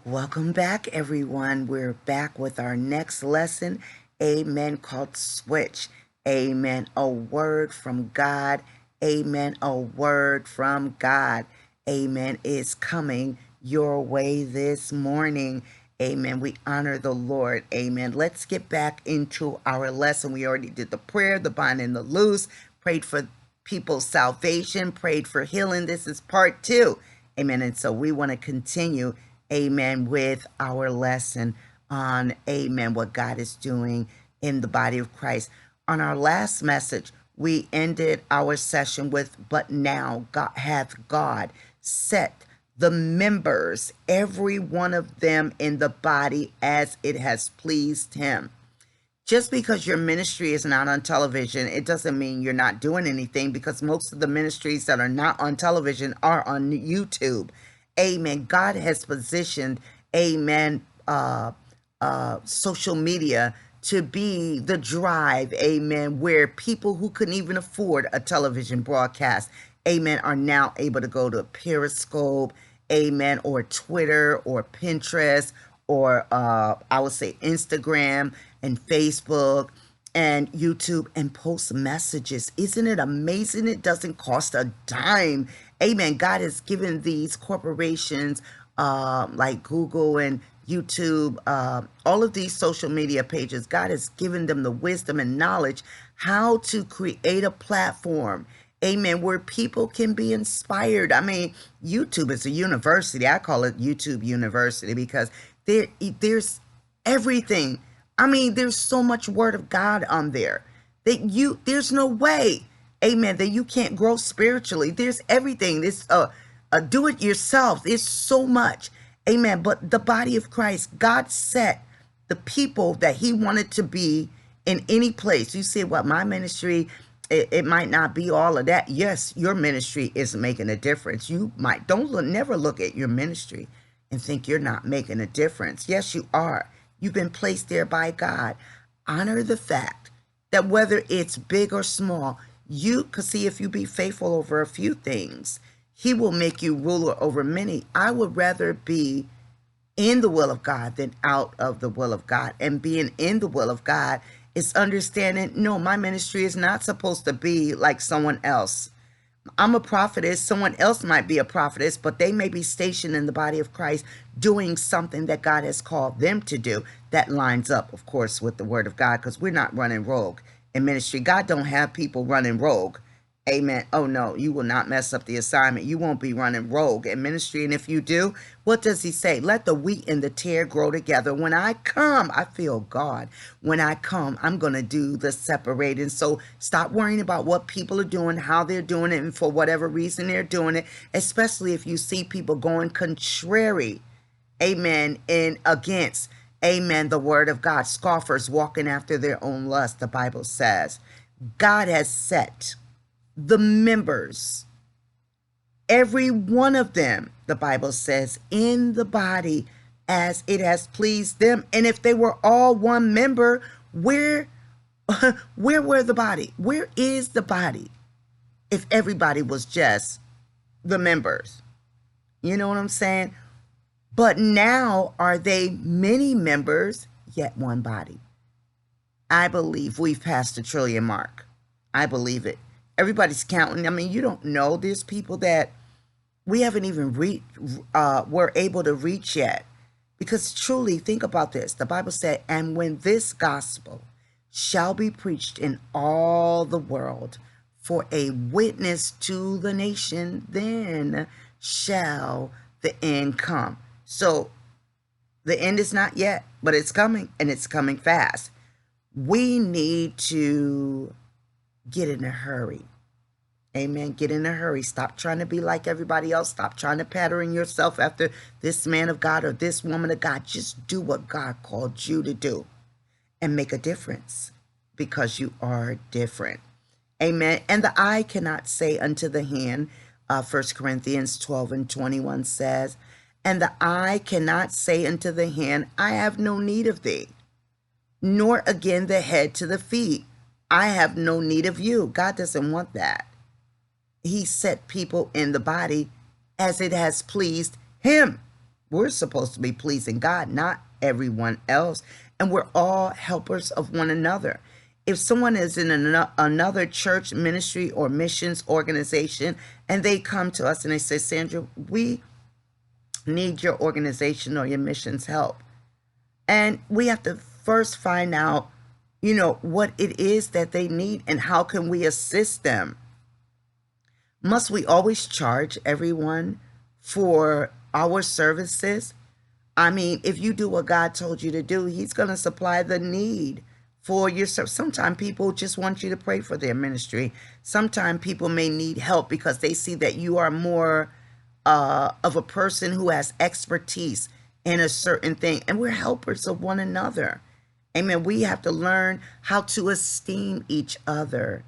Welcome back, everyone. We're back with our next lesson. Amen. Called Switch. Amen. A word from God. Amen. A word from God. Amen. Is coming your way this morning. Amen. We honor the Lord. Amen. Let's get back into our lesson. We already did the prayer, the bind and the loose, prayed for people's salvation, prayed for healing. This is part 2. Amen. And so we want to continue, amen, with our lesson on, amen, what God is doing in the body of Christ. On our last message, we ended our session with, but now God hath God set the members, every one of them in the body as it has pleased him. Just because your ministry is not on television, it doesn't mean you're not doing anything, because most of the ministries that are not on television are on YouTube. Amen. God has positioned, amen, social media to be the drive, amen, where people who couldn't even afford a television broadcast, amen, are now able to go to Periscope, amen, or Twitter or Pinterest, or I would say Instagram and Facebook and YouTube, and post messages. Isn't it amazing? It doesn't cost a dime. Amen. God has given these corporations like Google and YouTube, all of these social media pages, God has given them the wisdom and knowledge how to create a platform, amen, where people can be inspired. I mean, YouTube is a university. I call it YouTube University, because there's everything. I mean, there's so much word of God on there that there's no way, amen, that you can't grow spiritually. There's everything. This do it yourself. There's so much, amen. But the body of Christ, God set the people that he wanted to be in any place. You say, well, my ministry, it might not be all of that. Yes, your ministry is making a difference. You might, never look at your ministry and think you're not making a difference. Yes, you are. You've been placed there by God. Honor the fact that whether it's big or small, you can see, if you be faithful over a few things, he will make you ruler over many. I would rather be in the will of God than out of the will of God. And being in the will of God is understanding, no, my ministry is not supposed to be like someone else. I'm a prophetess. Someone else might be a prophetess, but they may be stationed in the body of Christ doing something that God has called them to do that lines up, of course, with the word of God, because we're not running rogue in ministry. God don't have people running rogue. Amen. Oh, no, you will not mess up the assignment. You won't be running rogue in ministry. And if you do, what does he say? Let the wheat and the tare grow together. When I come, I feel God. When I come, I'm going to do the separating. So stop worrying about what people are doing, how they're doing it, and for whatever reason they're doing it, especially if you see people going contrary, amen, and against, amen, the word of God. Scoffers walking after their own lust, the Bible says. God has set the members, every one of them, the Bible says, in the body as it has pleased them. And if they were all one member, where were the body? Where is the body if everybody was just the members? You know what I'm saying? But now are they many members, yet one body? I believe we've passed the trillion mark. I believe it. Everybody's counting. I mean, you don't know. There's people that we haven't even we're able to reach yet. Because truly, think about this. The Bible said, and when this gospel shall be preached in all the world for a witness to the nation, then shall the end come. So the end is not yet, but it's coming, and it's coming fast. We need to get in a hurry. Amen. Get in a hurry. Stop trying to be like everybody else. Stop trying to pattern yourself after this man of God or this woman of God. Just do what God called you to do and make a difference, because you are different. Amen. And the eye cannot say unto the hand, 1 Corinthians 12:21 says, and the eye cannot say unto the hand, I have no need of thee, nor again the head to the feet, I have no need of you. God doesn't want that. He set people in the body as it has pleased him. We're supposed to be pleasing God, not everyone else. And we're all helpers of one another. If someone is in another church ministry or missions organization and they come to us and they say, Sandra, we need your organization or your missions help. And we have to first find out, what it is that they need and how can we assist them. Must we always charge everyone for our services? I mean, if you do what God told you to do, He's going to supply the need for your service. Sometimes people just want you to pray for their ministry. Sometimes people may need help because they see that you are more of a person who has expertise in a certain thing. And we're helpers of one another. Amen. We have to learn how to esteem each other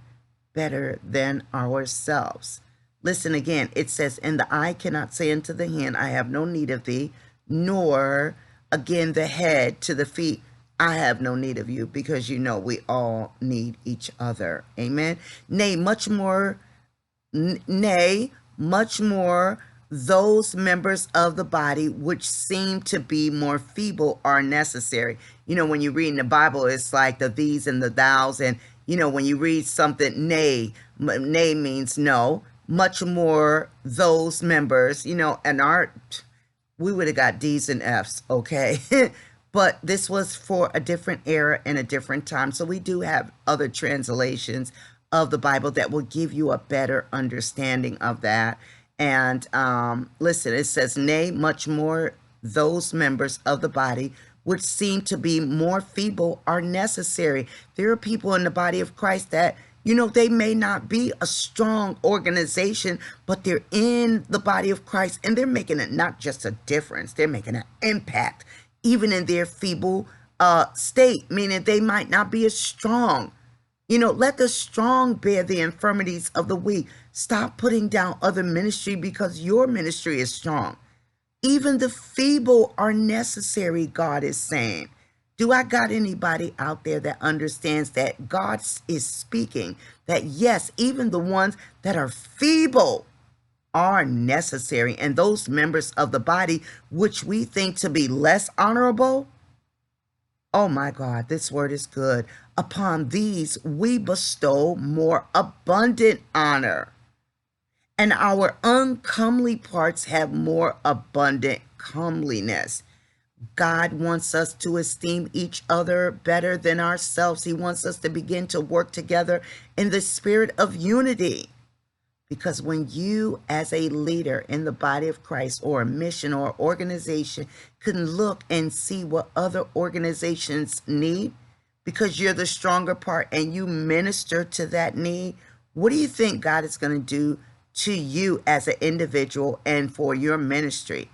better than ourselves. Listen again, it says, and the eye cannot say unto the hand, I have no need of thee, nor again the head to the feet, I have no need of you, because we all need each other. Amen. Nay, much more, those members of the body which seem to be more feeble are necessary. When you read in the Bible, it's like the these and the thous. And, when you read something, nay means no. Much more those members, and we would have got D's and F's, okay? But this was for a different era and a different time. So we do have other translations of the Bible that will give you a better understanding of that. And listen, it says, nay, much more those members of the body which seem to be more feeble are necessary. There are people in the body of Christ that, they may not be a strong organization, but they're in the body of Christ and they're making it not just a difference, they're making an impact, even in their feeble state, meaning they might not be as strong. Let the strong bear the infirmities of the weak. Stop putting down other ministry because your ministry is strong. Even the feeble are necessary, God is saying. Do I got anybody out there that understands that God is speaking? That yes, even the ones that are feeble are necessary. And those members of the body, which we think to be less honorable, oh my God, this word is good. Upon these we bestow more abundant honor, and our uncomely parts have more abundant comeliness. God wants us to esteem each other better than ourselves. He wants us to begin to work together in the spirit of unity. Because when you, as a leader in the body of Christ or a mission or organization, can look and see what other organizations need, because you're the stronger part and you minister to that need, what do you think God is going to do to you as an individual and for your ministry?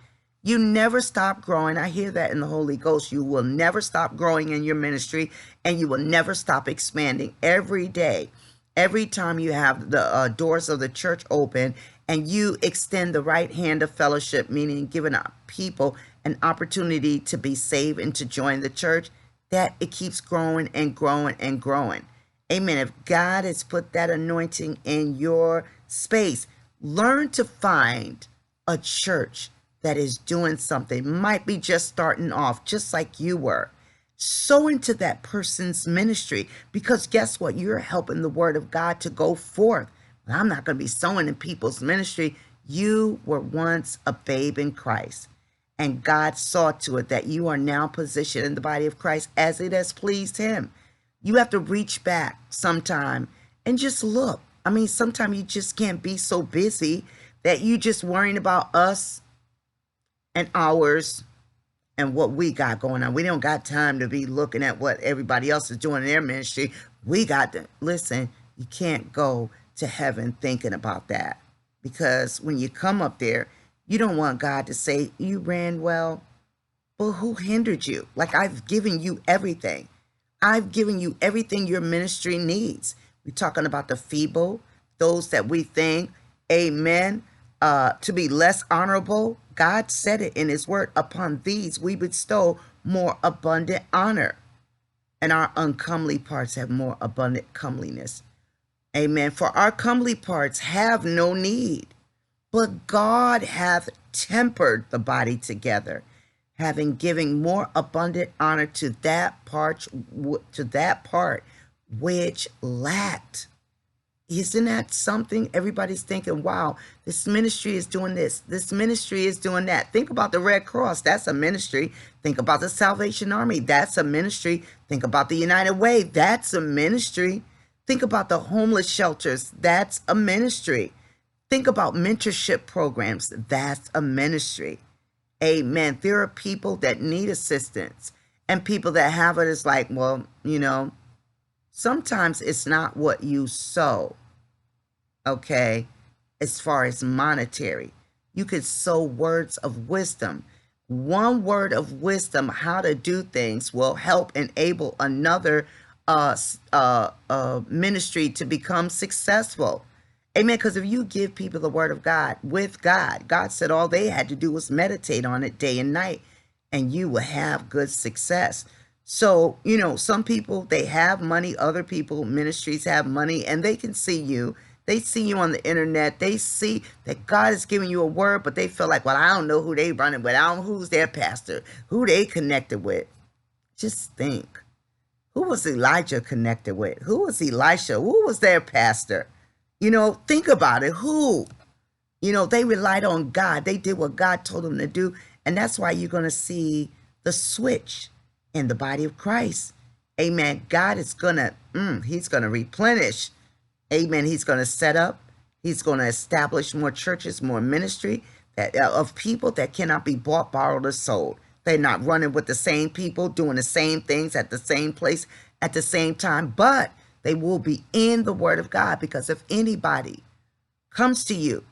You never stop growing. I hear that in the Holy Ghost. You will never stop growing in your ministry, and you will never stop expanding every day. Every time you have the doors of the church open and you extend the right hand of fellowship, meaning giving people an opportunity to be saved and to join the church, that it keeps growing and growing and growing. Amen. If God has put that anointing in your space, learn to find a church that is doing something, might be just starting off, just like you were. Sow into that person's ministry, because guess what? You're helping the word of God to go forth. I'm not going to be sowing in people's ministry. You were once a babe in Christ, and God saw to it that you are now positioned in the body of Christ as it has pleased Him. You have to reach back sometime and just look. I mean, sometimes you just can't be so busy that you just worrying about us and ours and what we got going on. We don't got time to be looking at what everybody else is doing in their ministry. We got to listen. You can't go to heaven thinking about that, because when you come up there, you don't want God to say you ran well. Well, who hindered you? Like, I've given you everything. I've given you everything your ministry needs. We're talking about the feeble, those that we think, amen, to be less honorable. God said it in His word, upon these we bestow more abundant honor, and our uncomely parts have more abundant comeliness. Amen. For our comely parts have no need, But God hath tempered the body together, having given more abundant honor to that part which lacked. Isn't that something? Everybody's thinking, wow, this ministry is doing this ministry is doing that. Think about the Red Cross, that's a ministry. Think about the Salvation Army, that's a ministry. Think about the United Way, that's a ministry. Think about the homeless shelters, that's a ministry. Think about mentorship programs, that's a ministry. Amen. There are people that need assistance, and people that have it is like, well, sometimes it's not what you sow, okay, as far as monetary. You could sow words of wisdom. One word of wisdom, how to do things, will help enable another ministry to become successful. Amen. Because if you give people the word of God with God, God said all they had to do was meditate on it day and night, and you will have good success. So, some people, they have money. Other people, ministries, have money, and they can see you. They see you on the internet. They see that God is giving you a word, but they feel like, well, I don't know who they running with. I don't know who's their pastor, who they connected with. Just think. Who was Elijah connected with? Who was Elisha? Who was their pastor? Think about it. Who? They relied on God. They did what God told them to do. And that's why you're going to see the switch in the body of Christ. Amen. God is going to, he's going to replenish. Amen. He's going to set up. He's going to establish more churches, more ministry of people that cannot be bought, borrowed, or sold. They're not running with the same people, doing the same things at the same place at the same time, but they will be in the word of God. Because if anybody comes to you,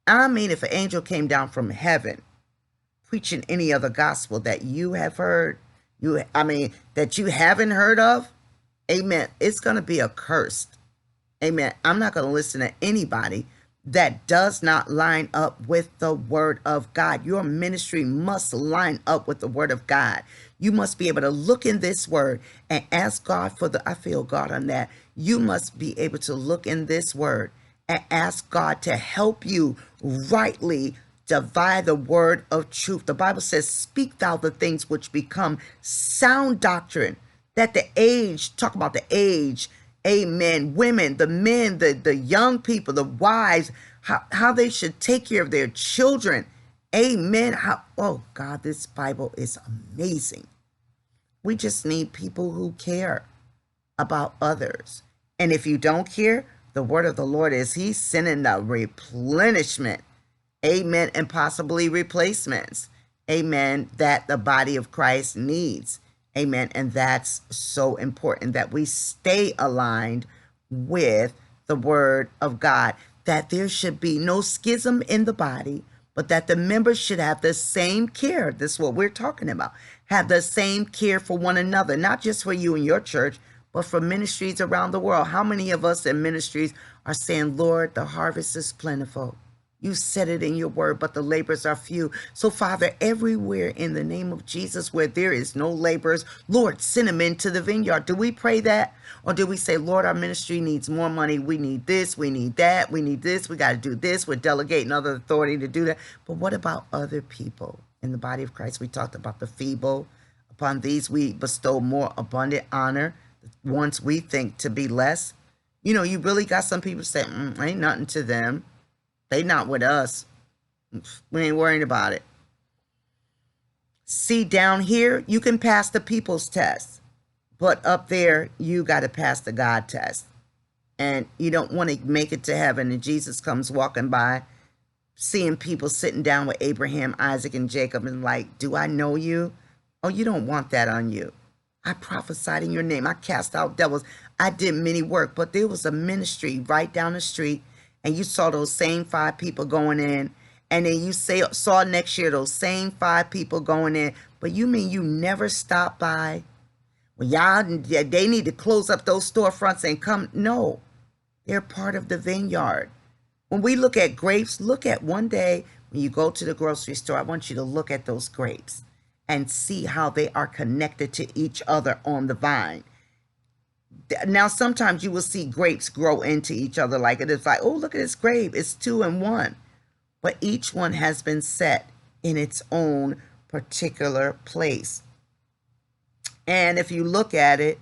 if an angel came down from heaven preaching any other gospel that you have heard, that you haven't heard of, amen, it's going to be accursed. Amen. I'm not going to listen to anybody that does not line up with the word of God. Your ministry must line up with the word of God. You must be able to look in this word and ask God I feel God on that. You must be able to look in this word and ask God to help you rightly divide the word of truth. The Bible says, speak thou the things which become sound doctrine, that talk about the age, amen, women, the men, the young people, the wives, how they should take care of their children. Amen. Oh God, this Bible is amazing. We just need people who care about others. And if you don't care, the word of the Lord is he's sending the replenishment, amen, and possibly replacements, amen, that the body of Christ needs. Amen. And that's so important that we stay aligned with the word of God, that there should be no schism in the body, but that the members should have the same care. This is what we're talking about. Have the same care for one another, not just for you and your church, but for ministries around the world. How many of us in ministries are saying, Lord, the harvest is plentiful. You said it in your word, but the laborers are few. So, Father, everywhere in the name of Jesus where there is no laborers, Lord, send them into the vineyard. Do we pray that? Or do we say, Lord, our ministry needs more money. We need this. We need that. We need this. We got to do this. We're delegating other authority to do that. But what about other people in the body of Christ? We talked about the feeble. Upon these, we bestow more abundant honor. The ones we think to be less. You really got some people saying, ain't nothing to them. They not with us. We ain't worrying about it. See, down here, you can pass the people's test. But up there, you got to pass the God test. And you don't want to make it to heaven and Jesus comes walking by, seeing people sitting down with Abraham, Isaac, and Jacob and like, do I know you? Oh, you don't want that on you. I prophesied in your name. I cast out devils. I did many work. But there was a ministry right down the street. And you saw those same 5 people going in. And then you saw next year those same 5 people going in. But you mean you never stopped by? Well, they need to close up those storefronts and come. No, they're part of the vineyard. When we look at grapes, look at one day when you go to the grocery store, I want you to look at those grapes and see how they are connected to each other on the vine. Now, sometimes you will see grapes grow into each other like it is like, oh, look at this grape. It's 2 in 1. but each one has been set in its own particular place. And if you look at it,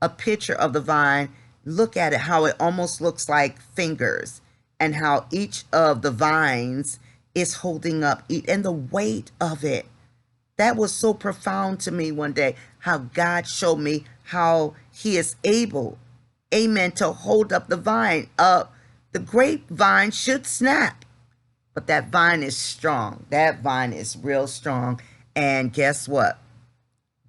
a picture of the vine, look at it how it almost looks like fingers, and how each of the vines is holding up, and the weight of it. That was so profound to me one day, how God showed me how he is able, amen, to hold up the vine. The grapevine should snap, but that vine is strong. That vine is real strong. And guess what?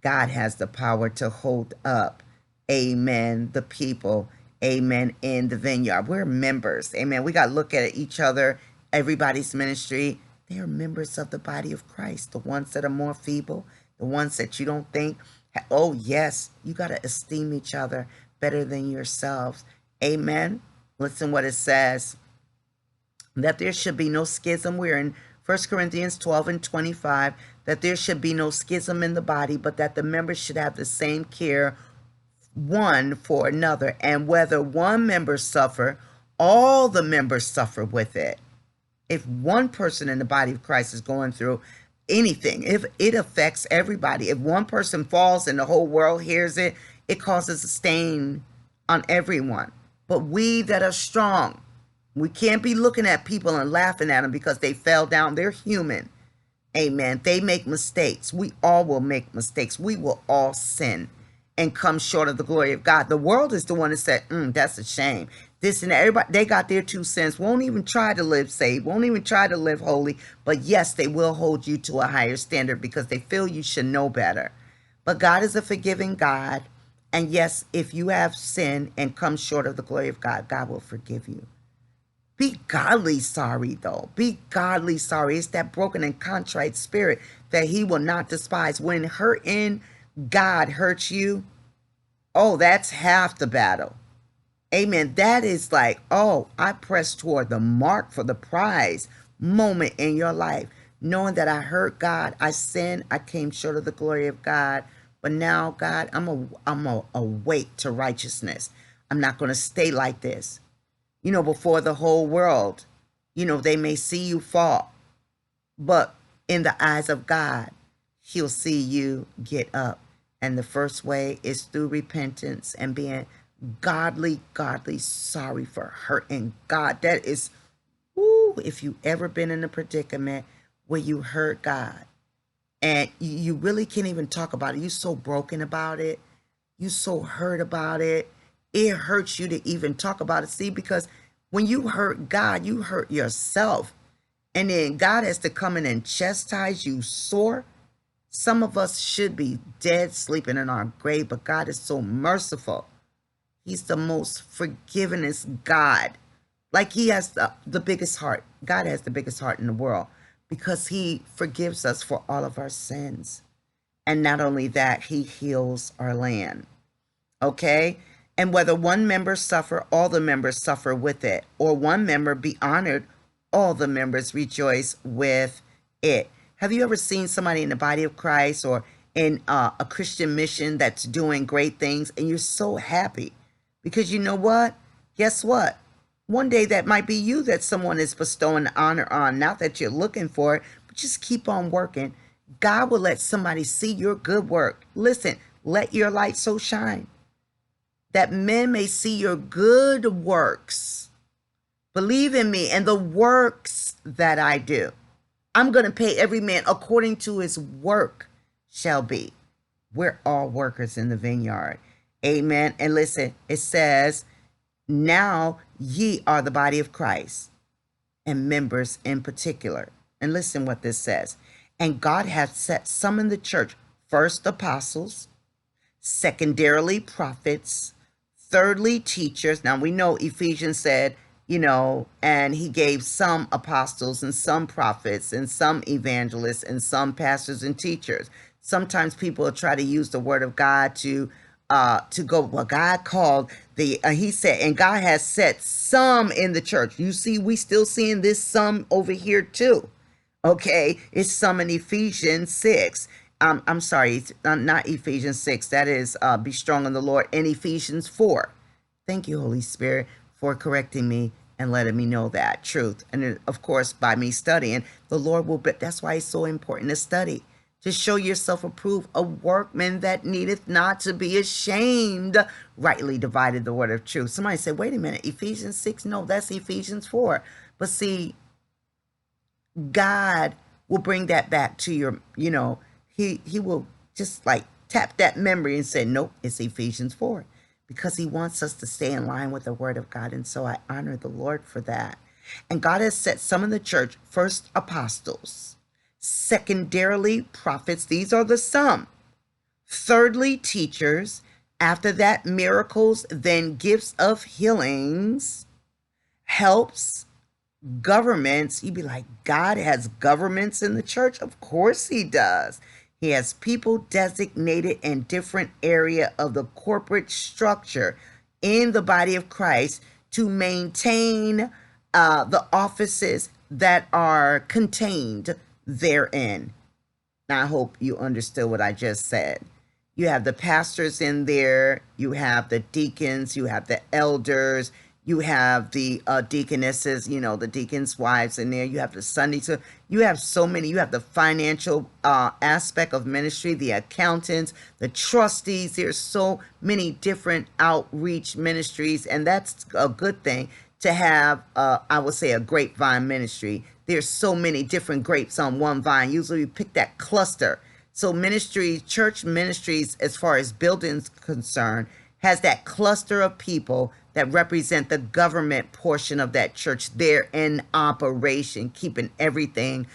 God has the power to hold up, amen, the people, amen, in the vineyard. We're members, amen. We got to look at each other, everybody's ministry. They are members of the body of Christ. The ones that are more feeble, the ones that you don't think, oh yes, you got to esteem each other better than yourselves, amen. Listen what it says, that there should be no schism. We're in 1 Corinthians 12 and 25, that there should be no schism in the body, but that the members should have the same care one for another. And whether one member suffer, all the members suffer with it. If one person in the body of Christ is going through anything, if it affects everybody, if one person falls and the whole world hears it, it causes a stain on everyone. But we that are strong, we can't be looking at people and laughing at them because they fell down. They're human. Amen. They make mistakes. We all will make mistakes. We will all sin and come short of the glory of God. The world is the one that said, that's a shame. This and that. Everybody, they got their 2 cents. Won't even try to live saved. Won't even try to live holy. But yes, they will hold you to a higher standard because they feel you should know better. But God is a forgiving God. And yes, if you have sinned and come short of the glory of God, God will forgive you. Be godly sorry, though. Be godly sorry. It's that broken and contrite spirit that he will not despise. When hurting God hurts you, oh, that's half the battle. Amen. That is like, oh, I press toward the mark for the prize moment in your life. Knowing that I hurt God, I sinned, I came short of the glory of God. But now, God, I'm awake to righteousness. I'm not going to stay like this. Before the whole world, they may see you fall, but in the eyes of God, he'll see you get up. And the first way is through repentance and being godly sorry for hurting God. That is, if you ever been in a predicament where you hurt God and you really can't even talk about it. You're so broken about it. You're so hurt about it. It hurts you to even talk about it. See, because when you hurt God, you hurt yourself. And then God has to come in and chastise you sore. Some of us should be dead, sleeping in our grave, but God is so merciful. He's the most forgivingest God. Like he has the biggest heart. God has the biggest heart in the world because he forgives us for all of our sins. And not only that, he heals our land. Okay? And whether one member suffer, all the members suffer with it. Or one member be honored, all the members rejoice with it. Have you ever seen somebody in the body of Christ or in a Christian mission that's doing great things and you're so happy? Because you know what? Guess what? One day that might be you that someone is bestowing honor on. Not that you're looking for it, but just keep on working. God will let somebody see your good work. Listen, let your light so shine that men may see your good works. Believe in me and the works that I do. I'm going to pay every man according to his work shall be. We're all workers in the vineyard. Amen. And listen, it says, now ye are the body of Christ and members in particular. And listen what this says. And God hath set some in the church, first apostles, secondarily prophets, thirdly teachers. Now we know Ephesians said, and he gave some apostles and some prophets and some evangelists and some pastors and teachers. Sometimes people try to use the word of God to go, well, God called he said, and God has set some in the church. You see, we still seeing this some over here too. Okay, it's some in Ephesians 6. I'm sorry, it's not Ephesians 6. That is be strong in the Lord. In Ephesians 4. Thank you, Holy Spirit, for correcting me and letting me know that truth. And then, of course, by me studying, the Lord will, but that's why it's so important to study, to show yourself approved, a workman that needeth not to be ashamed, rightly divided the word of truth. Somebody said, wait a minute, Ephesians 6? No, that's Ephesians 4. But see, God will bring that back to your, he will just like tap that memory and say, nope, it's Ephesians 4, because he wants us to stay in line with the word of God. And so I honor the Lord for that. And God has set some in the church, first apostles, secondarily prophets, these are the some, thirdly teachers, after that miracles, then gifts of healings, helps, governments. You'd be like, God has governments in the church? Of course he does. He has people designated in different area of the corporate structure in the body of Christ to maintain the offices that are contained therein. Now, I hope you understood what I just said. You have the pastors in there, you have the deacons, you have the elders, you have the deaconesses, the deacons' wives in there. You have the Sunday. So you have so many. You have the financial aspect of ministry, the accountants, the trustees. There's so many different outreach ministries, and that's a good thing to have, I would say, a grapevine ministry. There's so many different grapes on one vine. Usually you pick that cluster. So ministries, church ministries, as far as buildings concerned, has that cluster of people that represent the government portion of that church. They're in operation, keeping everything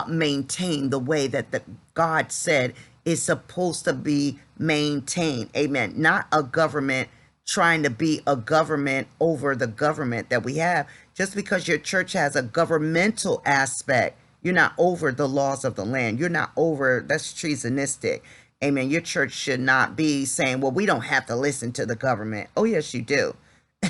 maintained the way that the God said is supposed to be maintained. Amen. Not a government trying to be a government over the government that we have. Just because your church has a governmental aspect, you're not over the laws of the land. You're not over, that's treasonistic. Amen. Your church should not be saying, well, we don't have to listen to the government. Oh, yes, you do.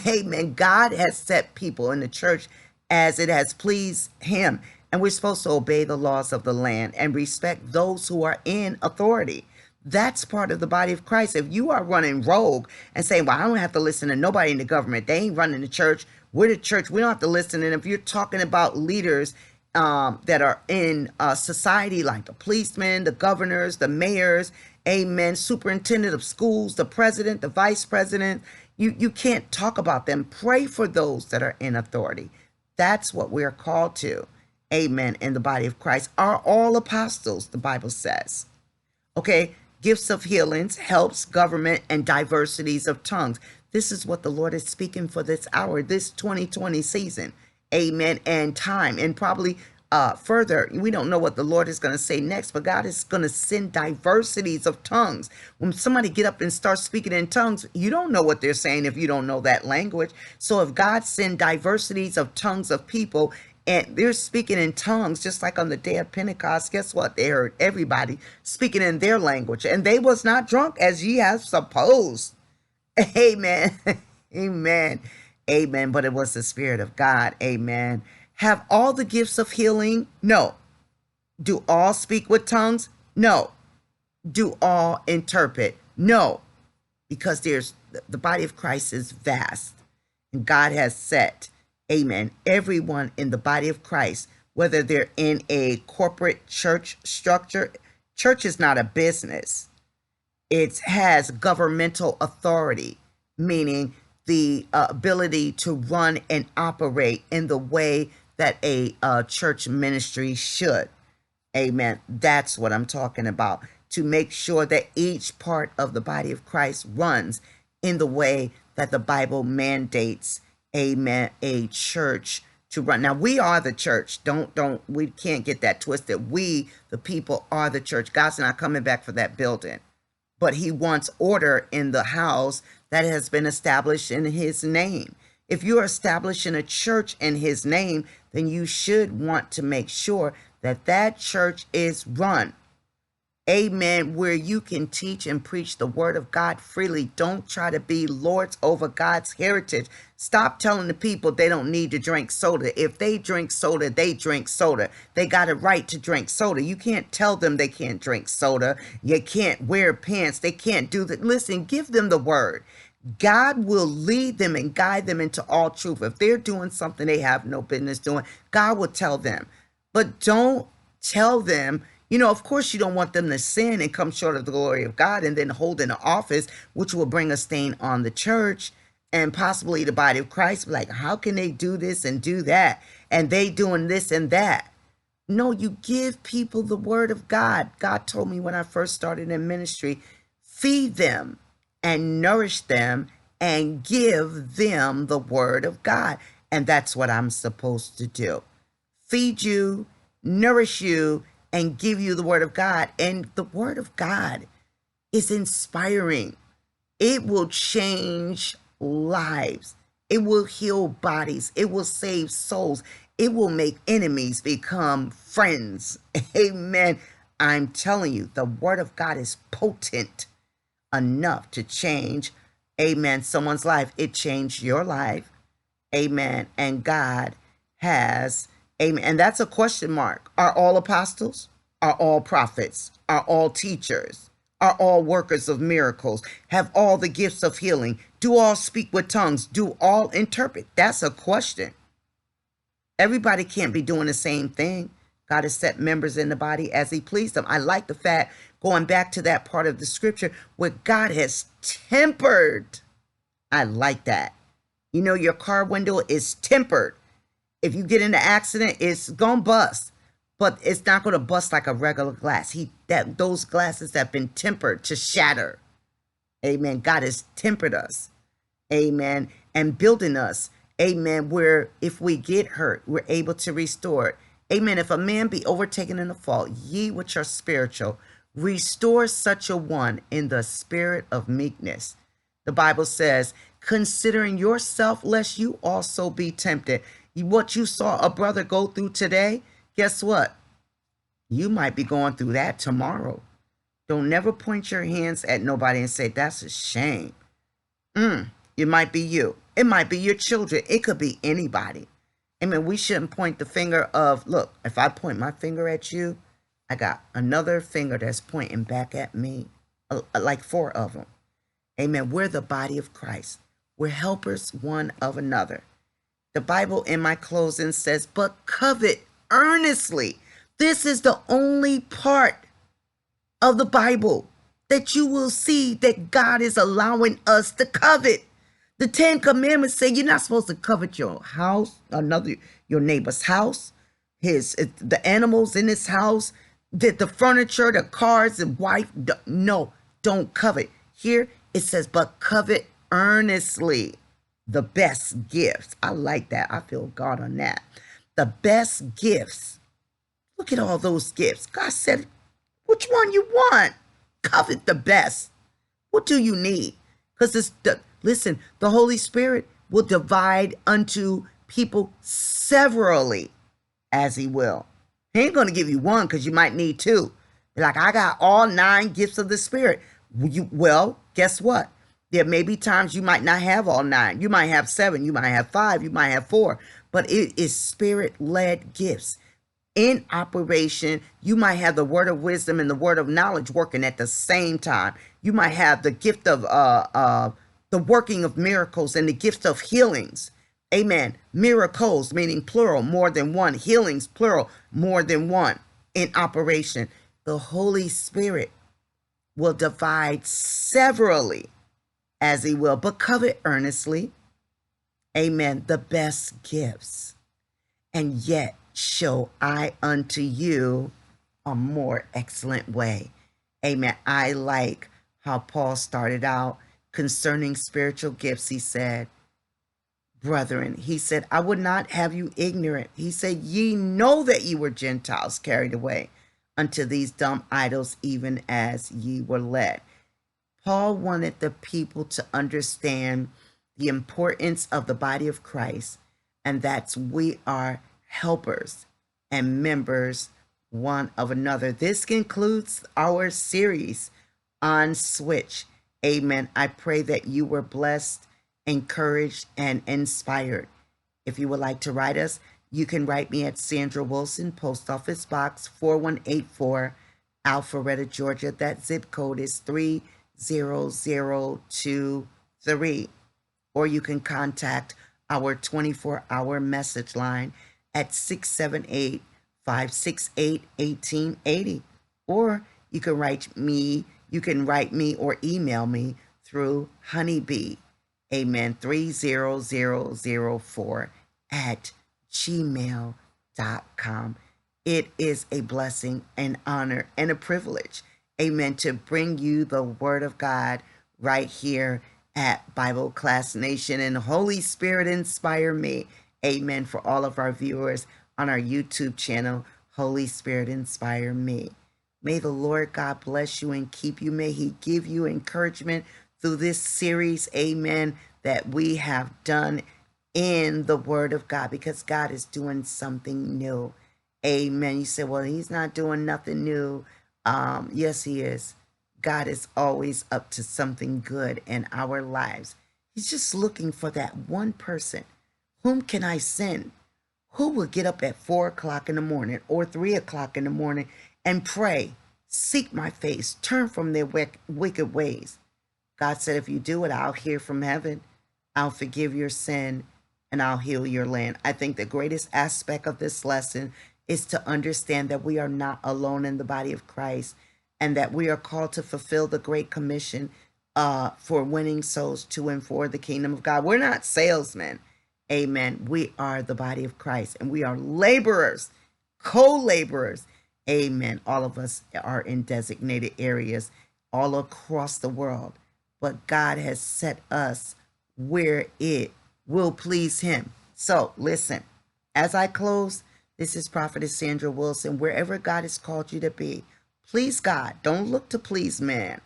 Amen. God has set people in the church as it has pleased him. And we're supposed to obey the laws of the land and respect those who are in authority. That's part of the body of Christ. If you are running rogue and saying, well, I don't have to listen to nobody in the government, they ain't running the church, we're the church, we don't have to listen. And if you're talking about leaders that are in society, like the policemen, the governors, the mayors, amen, superintendent of schools, the president, the vice president, you can't talk about them. Pray for those that are in authority. That's what we're called to. Amen. In the body of Christ. Are all apostles, the Bible says. Okay. Gifts of healings, helps, government, and diversities of tongues. This is what the Lord is speaking for this hour, this 2020 season. Amen. And time. And probably further, we don't know what the Lord is going to say next, but God is going to send diversities of tongues. When somebody get up and start speaking in tongues, you don't know what they're saying if you don't know that language. So if God send diversities of tongues of people, and they're speaking in tongues, just like on the day of Pentecost, guess what? They heard everybody speaking in their language, and they was not drunk as ye have supposed. Amen. Amen. Amen. But it was the Spirit of God. Amen. Have all the gifts of healing? No. Do all speak with tongues? No. Do all interpret? No. Because the body of Christ is vast, and God has set, amen, everyone in the body of Christ, whether they're in a corporate church structure. Church is not a business. It has governmental authority, meaning the ability to run and operate in the way that a church ministry should. Amen. That's what I'm talking about. To make sure that each part of the body of Christ runs in the way that the Bible mandates, amen, a church to run. Now, we are the church. We can't get that twisted. We, the people, are the church. God's not coming back for that building, but he wants order in the house that has been established in his name. If you're establishing a church in his name, then you should want to make sure that that church is run, amen, where you can teach and preach the word of God freely. Don't try to be lords over God's heritage. Stop telling the people they don't need to drink soda. If they drink soda, they drink soda. They got a right to drink soda. You can't tell them they can't drink soda. You can't wear pants. They can't do that. Listen, give them the word. God will lead them and guide them into all truth. If they're doing something they have no business doing, God will tell them. But don't tell them, of course, you don't want them to sin and come short of the glory of God and then hold an office, which will bring a stain on the church and possibly the body of Christ. Like, how can they do this and do that? And they doing this and that. No, you give people the word of God. God told me when I first started in ministry, feed them and nourish them and give them the word of God. And that's what I'm supposed to do. Feed you, nourish you, and give you the word of God. And the word of God is inspiring. It will change lives. It will heal bodies. It will save souls. It will make enemies become friends. Amen. I'm telling you, the word of God is potent enough to change, amen, someone's life. It changed your life. Amen. And God has, amen. And that's a question mark. Are all apostles? Are all prophets? Are all teachers? Are all workers of miracles? Have all the gifts of healing? Do all speak with tongues? Do all interpret? That's a question. Everybody can't be doing the same thing. God has set members in the body as he pleased them. I like the fact, going back to that part of the scripture, where God has tempered. I like that. Your car window is tempered. If you get in an accident, it's going to bust. But it's not going to bust like a regular glass. Those glasses have been tempered to shatter. Amen. God has tempered us. Amen. And building us. Amen. Where if we get hurt, we're able to restore it. Amen. If a man be overtaken in a fault, ye which are spiritual, restore such a one in the spirit of meekness. The Bible says, considering yourself, lest you also be tempted. What you saw a brother go through today, guess what? You might be going through that tomorrow. Don't never point your hands at nobody and say, that's a shame. It might be you. It might be your children. It could be anybody. Amen. We shouldn't point the finger of, look, if I point my finger at you, I got another finger that's pointing back at me, like 4 of them. Amen. We're the body of Christ. We're helpers one of another. The Bible in my closing says, but covet earnestly. This is the only part of the Bible that you will see that God is allowing us to covet. The 10 Commandments say you're not supposed to covet your house, your neighbor's house, the animals in his house, the furniture, the cars, the wife. No, don't covet. Here it says, but covet earnestly the best gifts. I like that. I feel God on that. The best gifts. Look at all those gifts. God said, which one you want? Covet the best. What do you need? Because listen, the Holy Spirit will divide unto people severally as he will. He ain't going to give you one because you might need 2. Like, I got all 9 gifts of the Spirit. Well, guess what? There may be times you might not have all 9. You might have 7. You might have 5. You might have 4. But it is Spirit-led gifts. In operation, you might have the word of wisdom and the word of knowledge working at the same time. You might have the gift of the working of miracles and the gift of healings. Amen. Miracles, meaning plural, more than one. Healings, plural, more than one in operation. The Holy Spirit will divide severally as he will, but covet earnestly. Amen. The best gifts. And yet show I unto you a more excellent way. Amen. I like how Paul started out concerning spiritual gifts. He said, brethren, he said, I would not have you ignorant. He said, ye know that ye were Gentiles carried away unto these dumb idols, even as ye were led. Paul wanted the people to understand the importance of the body of Christ, and that's we are helpers and members one of another. This concludes our series on Switch. Amen. I pray that you were blessed, encouraged, and inspired. If you would like to write us, you can write me at Sandra Wilson, Post Office Box 4184, Alpharetta, Georgia. That zip code is 30023. or you can contact our 24-hour message line at 678-568-1880. Or you can write me or email me through honeybee, amen, 30004 at gmail.com. It is a blessing, an honor, and a privilege, amen, to bring you the word of God right here at Bible Class Nation. And Holy Spirit inspire me, amen, for all of our viewers on our YouTube channel, Holy Spirit inspire me. May the Lord God bless you and keep you. May he give you encouragement through this series, amen, that we have done in the word of God, because God is doing something new. Amen. You say, well, he's not doing nothing new. Yes, he is. God is always up to something good in our lives. He's just looking for that one person. Whom can I send? Who will get up at 4 o'clock in the morning or 3 o'clock in the morning and pray, seek my face, turn from their wicked ways? God said, if you do it, I'll hear from heaven. I'll forgive your sin and I'll heal your land. I think the greatest aspect of this lesson is to understand that we are not alone in the body of Christ, and that we are called to fulfill the Great Commission for winning souls to and for the kingdom of God. We're not salesmen. Amen. We are the body of Christ, and we are laborers, co-laborers. Amen. All of us are in designated areas all across the world, but God has set us where it will please him. So listen, as I close, this is Prophetess Sandra Wilson. Wherever God has called you to be, please God. Don't look to please man.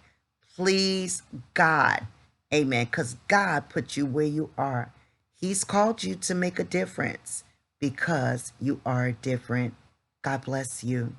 Please God. Amen. Because God put you where you are. He's called you to make a difference because you are different. God bless you.